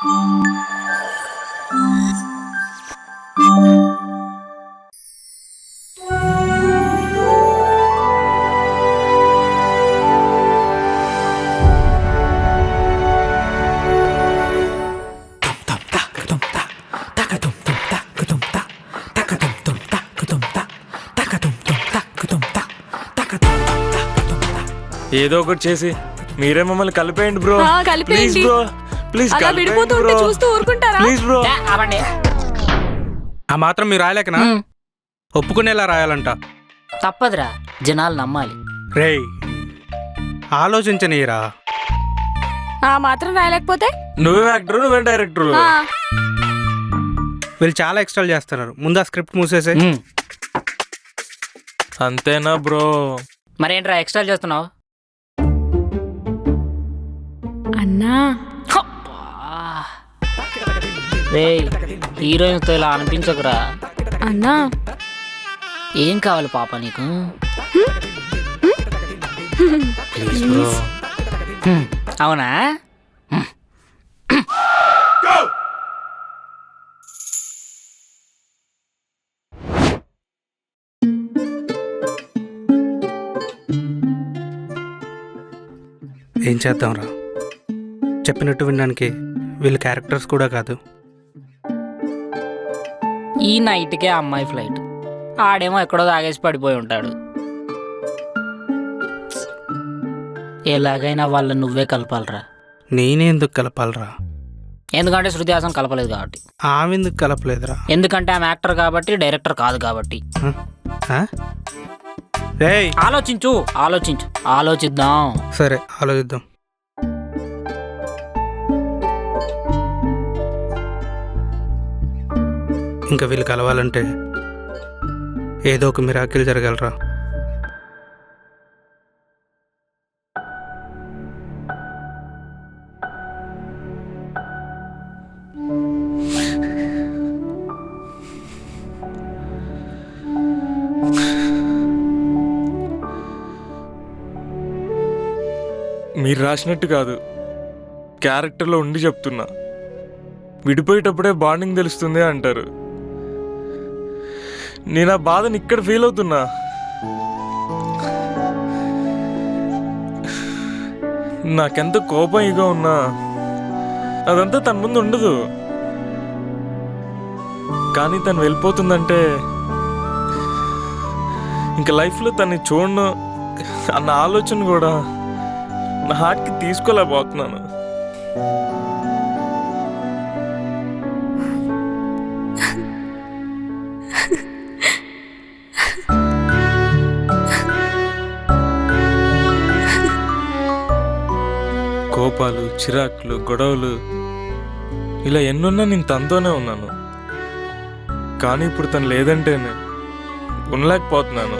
ఏదో ఒకటి చేసి మీరే మమ్మల్ని కలిపేయండి బ్రో. ప్లీజ్ బ్రో, ప్లీజ్ విడిపోతుంటే చూస్తూ ఊరుకుంటారా? Please bro. ఆ మాత్రం మీరు రాయలేకనా? ఒప్పుకునేలా రాయాలంట. తప్పదురా, జనాలు నమ్మాలి. రేయ్ ఆలోచించనీరా. ఆ మాత్రం రాయలేకపోతే నువ్వే యాక్టర్, నువ్వే డైరెక్టర్. వీళ్ళు చాలా ఎక్స్ట్రాలు చేస్తున్నారు. ముందు ఆ స్క్రిప్ట్ మూసేసే. అంతేనా బ్రో? మరేంట్రా ఎక్స్ట్రా చేస్తున్నావు? అన్నా రే, హీరోయిన్స్తో ఇలా అనిపించకురా. అన్నా ఏం కావాలి పాప నీకు? Please bro. అవునా? ఏం చేద్దాంరా? చెప్పినట్టు వినడానికి వీళ్ళు క్యారెక్టర్స్ కూడా కాదు. ఈ నైట్కే అమ్మాయి ఫ్లైట్, ఆడేమో ఎక్కడో తాగేసి పడిపోయి ఉంటాడు. ఎలాగైనా వాళ్ళని నువ్వే కలపాలరా. నేనే ఎందుకు కలపాలరా? ఎందుకంటే శృతి హాసన్ కలపలేదు కాబట్టి. ఆమె ఎందుకు కలపలేదురా? ఎందుకంటే ఆమె యాక్టర్ కాబట్టి, డైరెక్టర్ కాదు కాబట్టి. రేయ్ ఆలోచించు, ఆలోచించు, ఆలోచిద్దాం. సరే ఆలోచిద్దాం. ఇంకా వీళ్ళు కలవాలంటే ఏదో ఒక మిరాకిల్ జరగలరా? మీరు రాసినట్టు కాదు, క్యారెక్టర్లో ఉండి చెప్తున్నా. విడిపోయేటప్పుడే బాండింగ్ తెలుస్తుంది అంటారు. నేను ఆ బాధని ఇక్కడ ఫీల్ అవుతున్నా. నాకెంత కోపం ఇగా ఉన్నా అదంతా తన ముందు ఉండదు. కానీ తను వెళ్ళిపోతుందంటే ఇంకా లైఫ్లో తన్ని చూడను అన్న ఆలోచన కూడా నా హార్ట్కి తీసుకోలేకపోతున్నాను. కోపాలు, చిరాకులు, గొడవలు ఇలా ఎన్నున్నా నేను తనతోనే ఉన్నాను. కానీ ఇప్పుడు తను లేదంటేనే ఉండలేకపోతున్నాను.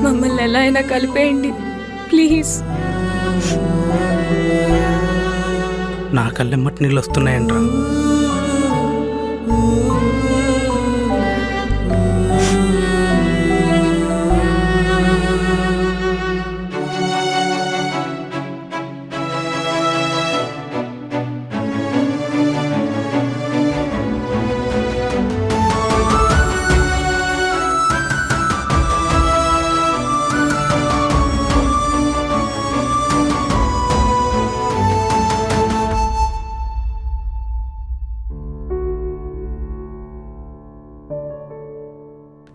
మమ్మల్ని ఎలా అయినా కలిపేయండి ప్లీజ్. నా కళ్ళెమ్మటి నీళ్ళు వస్తున్నాయంట్రా.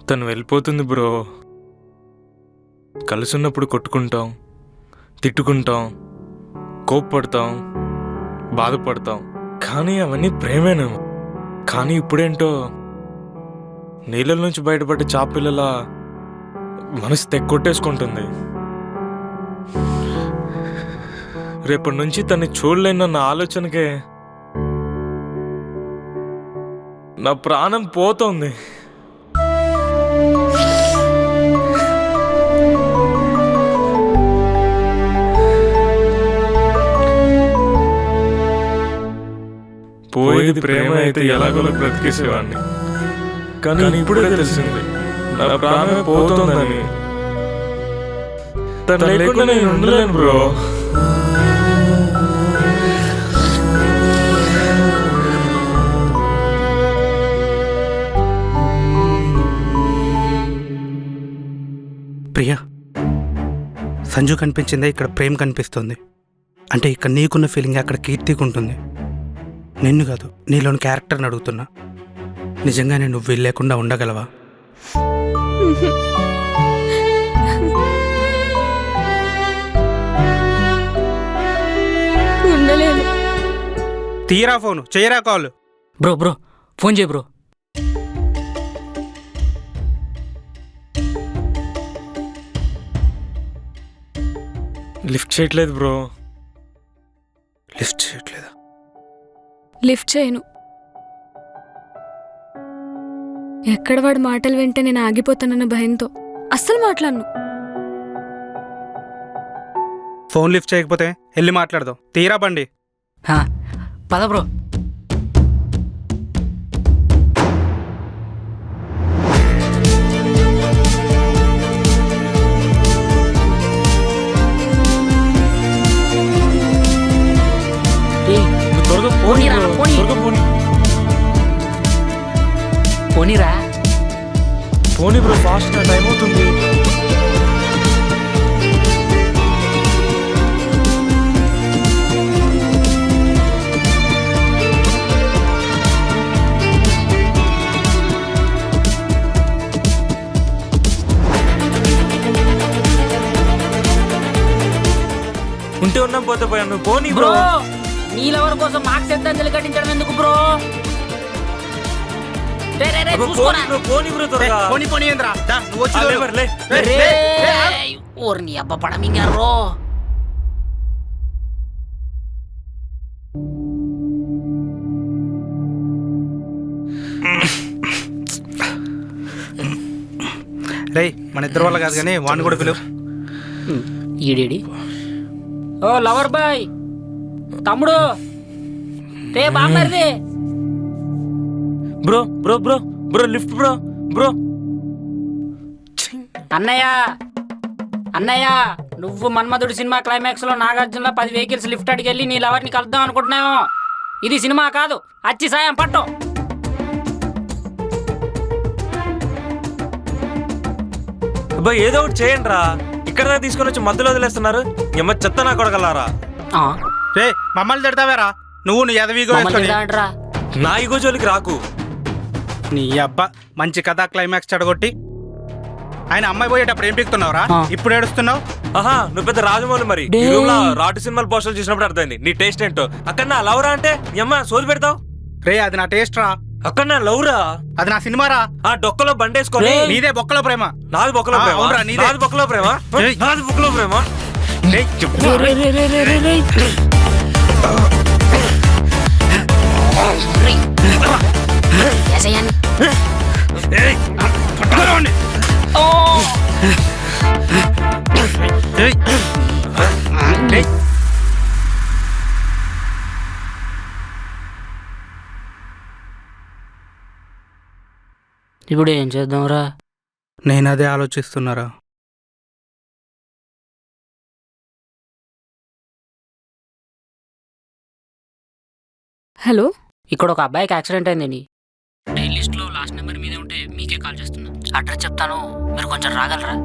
తను వెళ్ళిపోతుంది బ్రో. కలిసున్నప్పుడు కొట్టుకుంటాం, తిట్టుకుంటాం, కోప్పడతాం, బాధపడతాం. కానీ అవన్నీ ప్రేమేనేమో. కానీ ఇప్పుడేంటో నీళ్ళ నుంచి బయటపడ్డ చాపిల్లలా మనసు తెక్కొట్టేసుకుంటుంది. రేపటి నుంచి తన్ని చూడలేనన్న ఆలోచనకే నా ప్రాణం పోతోంది. పోయేది ప్రేమ అయితే ఎలాగోలా బ్రతికేసేవాడిని. కానీ ఇప్పుడే తెలిసింది నా ప్రాణమే పోతోందని. తను లేకుండా నేను ఉండలేను బ్రో. ప్రియా, సంజు కనిపించిందే ఇక్కడ ప్రేమ కనిపిస్తుంది. అంటే ఇక్కడ నీకున్న ఫీలింగ్ అక్కడ కీర్తికి ఉంటుంది. నిన్ను కాదు, నీలోని క్యారెక్టర్ని అడుగుతున్నా. నిజంగానే నువ్వు వీలు లేకుండా ఉండగలవా? ఉండలేను. తీరా ఫోను, చేయరా కాల్. బ్రో ఫోన్ చేయి బ్రో. లిఫ్ట్ చేయట్లేదు బ్రో. లిఫ్ట్ చేయట్లేదా? లిఫ్ట్ చేయను. ఎక్కడ వాడి మాటలు వింటే నేను ఆగిపోతానన్న భయంతో అస్సలు మాట్లాడను. ఫోన్ లిఫ్ట్ చేయకపోతే వెళ్ళి మాట్లాడదాం. తీరా బండి. హా, పద బ్రో. త్వరగా పోనీరా, పోనీ. పోనీరా. పోనీ బ్రో, ఫాస్ట్ టైం అవుతుంది. ఉంటే ఉన్నాం, పోతే పోయాను. పోనీ బ్రో. నీలెవరి కోసం మాకు శ్రద్ధాంజలి కట్టించడం ఎందుకు బ్రో? పోనీ బ్రో త్వరగా. పోనీ ఏంద్రా? దా, నువ్వు వచ్చి తోలు. ఓర్ని అబ్బ పడమింగారో. రేయ్, మన ఇద్దరు వల్ల కాదు కానీ వాడిని కూడా పిలువు. ఈడేడి. ఓ లవర్ బాయ్, తమ్ముడు, రే బామ్మర్ది. Bro bro bro bro lift bro. Bro అన్నయ్య నువ్వు మన్మధుడు సినిమా క్లైమాక్స్ లో నాగార్జున 10 వెహికల్స్ లిఫ్ట్ అడిగెళ్ళి నీ లవర్ని కలుద్దాం అనుకుంటున్నావు. ఇది సినిమా కాదు, అచ్చి సాయం పట్టు. అబ్బాయి ఏదో ఒకటి చేయండి రా. ఇక్కడ దాకా తీసుకొని వచ్చి మధ్యలో వదిలేస్తున్నారు. ఎమ్మ చెత్త నా కొడగలరా. రే, మమ్మల్ని తిడతావేరా? నువ్వు నీ ఎదవిగో వేసుకొని. నా ఇగో జోలికి రాకు. నీ అబ్బా మంచి కథ క్లైమాక్స్ చెడగొట్టి ఆయన అమ్మాయి పోయేటప్పుడు ఏం పీకుతున్నావురా? ఇప్పుడు ఏడుస్తున్నావు? ఆహా, నువ్వు పెద్ద రాజమౌళి. మరి ఈ రూమ్ లో రాటు సినిమాలు పోస్టర్లు చూసినప్పుడు అర్థమైంది నీ టేస్ట్ ఏంటో. అక్కడ నా లవ్రా అంటే ఎమ్మ సోది పెడతావు. రే, అది నా టేస్ట్ రా. అక్కడ నా లవ్రా, అది నా సినిమా రా. ఆ డొక్కలో బండేసుకొని. నీదే బొక్కలో ప్రేమ. నాది బొక్కలో ప్రేమ. అవునరా, నీదే. నాది బొక్కలో ప్రేమ. నాది బొక్కలో ప్రేమ. రేయ్, చెప్పు. ఏయ్, పట్టుకోరా వాణ్ణి. ఏయ్. ఏయ్. ఇప్పుడు ఏం చేద్దాంరా? నేను అదే ఆలోచిస్తున్నారా. హలో, ఇక్కడ ఒక అబ్బాయికి యాక్సిడెంట్ అయిందండి. డైల్ లిస్ట్ లో లాస్ట్ నెంబర్ మీదే ఉంటే మీకే కాల్ చేస్తున్నా. అడ్రస్ చెప్తాను, మీరు కొంచెం రాగలరా?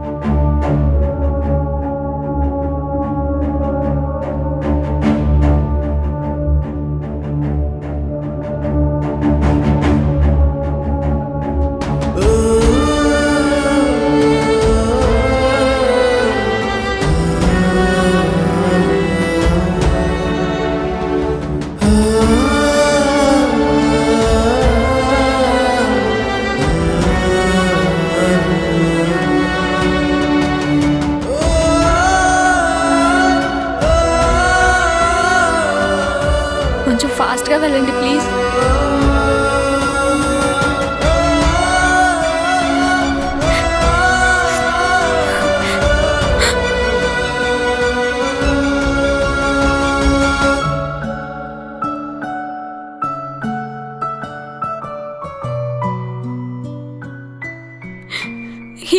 కొంచెం ఫాస్ట్గా వెళ్ళండి ప్లీజ్.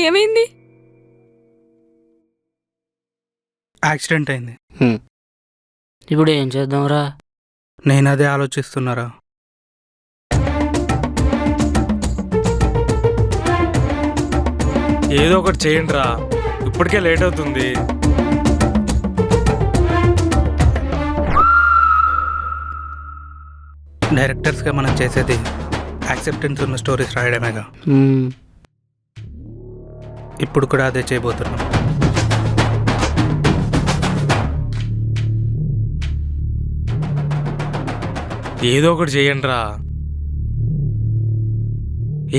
ఏమైంది? యాక్సిడెంట్ అయింది. ఇప్పుడు ఏం చేద్దాంరా? నేను అదే ఆలోచిస్తున్నారా. ఏదో ఒకటి చేయండి రా, ఇప్పటికే లేట్ అవుతుంది. డైరెక్టర్స్గా మనం చేసేది యాక్సెప్టెన్స్ ఉన్న స్టోరీస్ రాయడమేగా. ఇప్పుడు కూడా అదే చేయబోతున్నాం. ఏదో ఒకటి చేయండి రా.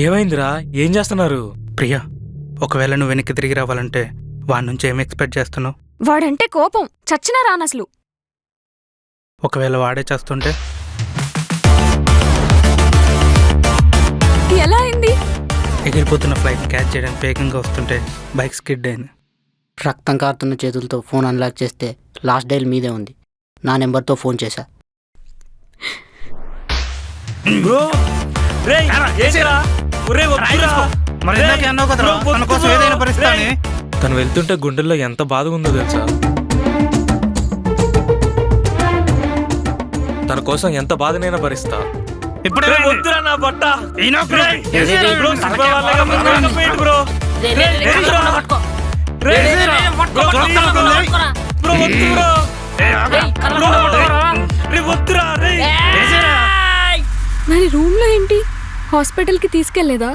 ఏమైందిరా? ఏం చేస్తున్నారు? ప్రియా, ఒకవేళ నువ్వు వెనక్కి తిరిగి రావాలంటే వాడి నుంచి ఏం ఎక్స్పెక్ట్ చేస్తున్నావు? వాడంటే కోపం చచ్చినా రానసలు. ఒకవేళ వాడే చేస్తుంటే? ఎలా అయింది? ఎగిరిపోతున్న ఫ్లైట్ క్యాచ్ చేయడానికి వేగంగా వస్తుంటే బైక్ స్కిడ్ అయింది. రక్తం కారుతున్న చేతులతో ఫోన్ అన్లాక్ చేస్తే లాస్ట్ డైల్ మీదే ఉంది. నా నెంబర్తో ఫోన్ చేశా. బ్రో, రేయ్, ఏంటిరా? ఒరేయ్, వద్దురా. తను వెళ్తుంటే గుండెల్లో ఎంత బాధగా ఉందో తెలుసా? తన కోసం ఎంత బాధనైనా భరిస్తా. రేయ్, వద్దురా నా బట్ట. బ్రో, సినిమా వాళ్ళగా ముందుకు బ్రో. బ్రో, వద్దు బ్రో. రేయ్, వద్దురా. రేయ్, మరి రూమ్లో ఏంటి? హాస్పిటల్కి తీసుకెళ్లేదా?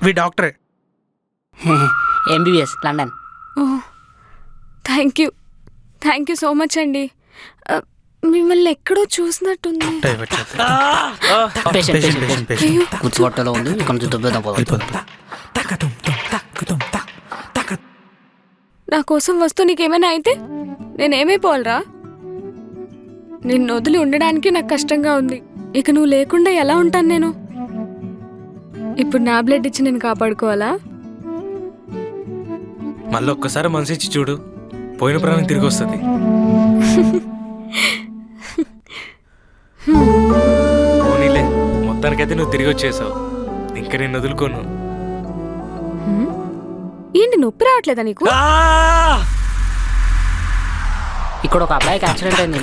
వీ డాక్టరే. MBBS London. Oh, thank you so much అండి. మిమ్మల్ని ఎక్కడో చూసినట్టుంది. అయ్యో, గుర్తుపట్టలో ఉంది. ఇక్కడ నుంచి దుబ్బేద్దాం. నా కోసం వస్తూ నీకేమైనా అయితే నేనేమైపోవాలరా? నిన్ను వదిలి ఉండడానికి నాకు కష్టంగా ఉంది. ఇక నువ్వు లేకుండా ఎలా ఉంటాను నేను? ఇప్పుడు నా బ్లడ్ ఇచ్చి నేను కాపాడుకోవాలా? మళ్ళీ ఒక్కసారి మనసు ఇచ్చి చూడు, పోయిన ప్రాణం తిరిగి వస్తుంది. పోనీలే, మొత్తానికైతే నువ్వు తిరిగి వచ్చేసావు. ఇంకా నేను వదులుకోను. ఏంటి, నొప్పి రావట్లేదా నీకు? ఇక్కడ ఒక అబ్బాయికి యాక్సిడెంట్ అయింది.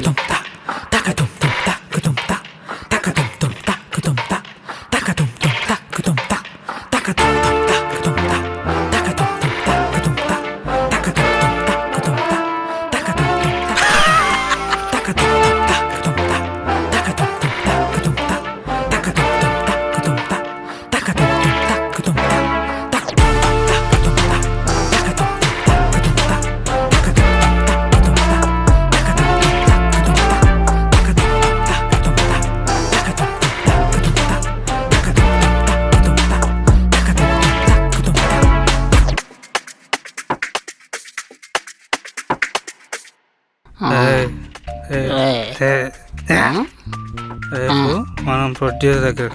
రేపు మనం ప్రొడ్యూసర్ దగ్గర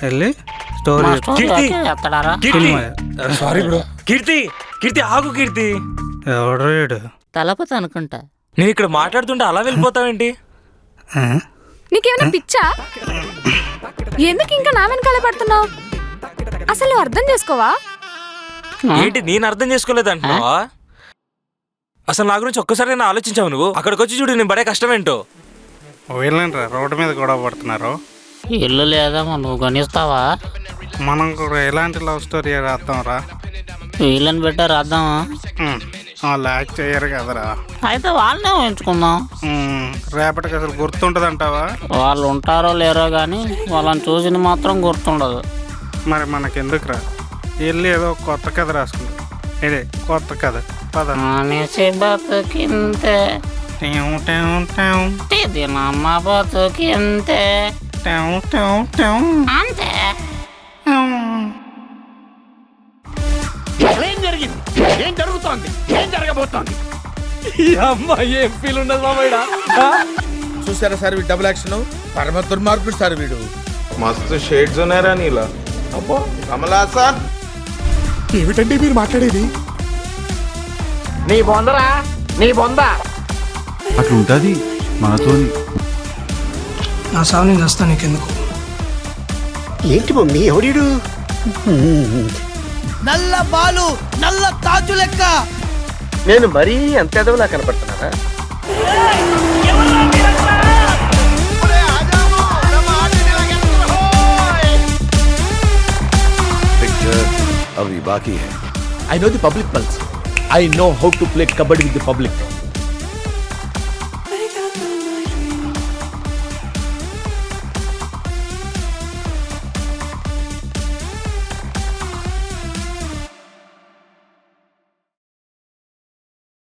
వెళ్ళి స్టోరీ సారీ బ్రో. కీర్తి ఆగు. కీర్తి ఎవడు? తలపతి అనుకుంటా. నేను ఇక్కడ మాట్లాడుతుంటే అలా వెళ్ళిపోతావేంటి? నీకేమైనా పిచ్చా? ఎందుకు ఇంకా నా వెనకాల పడుతున్నావు? అసలు నువ్వు అర్థం చేసుకోవా? ఏంటి నేను అర్థం చేసుకోలేదంటున్నావా? అసలు నా గురించి ఒక్కసారి నేను ఆలోచించావు నువ్వు? అక్కడికి వచ్చి చూడు నేను పడే కష్టం ఏంటో. వీళ్ళంటారా రోడ్డు మీద గొడవ పడుతున్నారు? ఇల్లు లేదా నువ్వు కొనిస్తావా? మనం కూడా ఎలాంటి లవ్ స్టోరీ రాద్దాం రా. వీళ్ళని పెట్టా రాద్దామా? వాళ్ళు యాక్ట్ చేయరు కదరా. అయితే వాళ్ళనే ఉంచుకుందాం. రేపటికి అసలు గుర్తుంటుంది అంటావా? వాళ్ళు ఉంటారో లేరో కానీ వాళ్ళని చూసిన మాత్రం గుర్తుండదు. మరి మనకెందుకురా, వెళ్ళి ఏదో కొత్త కథ రాసుకుందాం. ఇదే కొత్త కథ. పద. బతుకింతే ఇది నమ్మ బతుకింతే అంతే. ఏం జరిగింది? ఏం జరుగుతోంది? ఏం జరగబోతోంది? ఏం ఫీల్ ఉండదు మామయ్య. చూసారా సార్ వీడు డబుల్ యాక్షన్? పరమ దుర్మార్గుడు సార్ వీడు. మస్తు షేడ్స్ ఉన్నారా నీలా. అబ్బో కమలా సార్, ఏమిటండి మీరు మాట్లాడేది? నీ బొందరా, నీ బొంద. అట్లుంటుంది మనతోని. నా సావు నేను వస్తా, నీకెందుకు? ఏంటి మమ్మీ ఎవడీడు? నల్ల బాలు, నల్ల తాజు లెక్క నేను మరీ అంత ఎదవలా కనపడుతున్నానా? पिक्चर अभी बाकी है. I know the public pulse. I know how to play kabaddi with the public.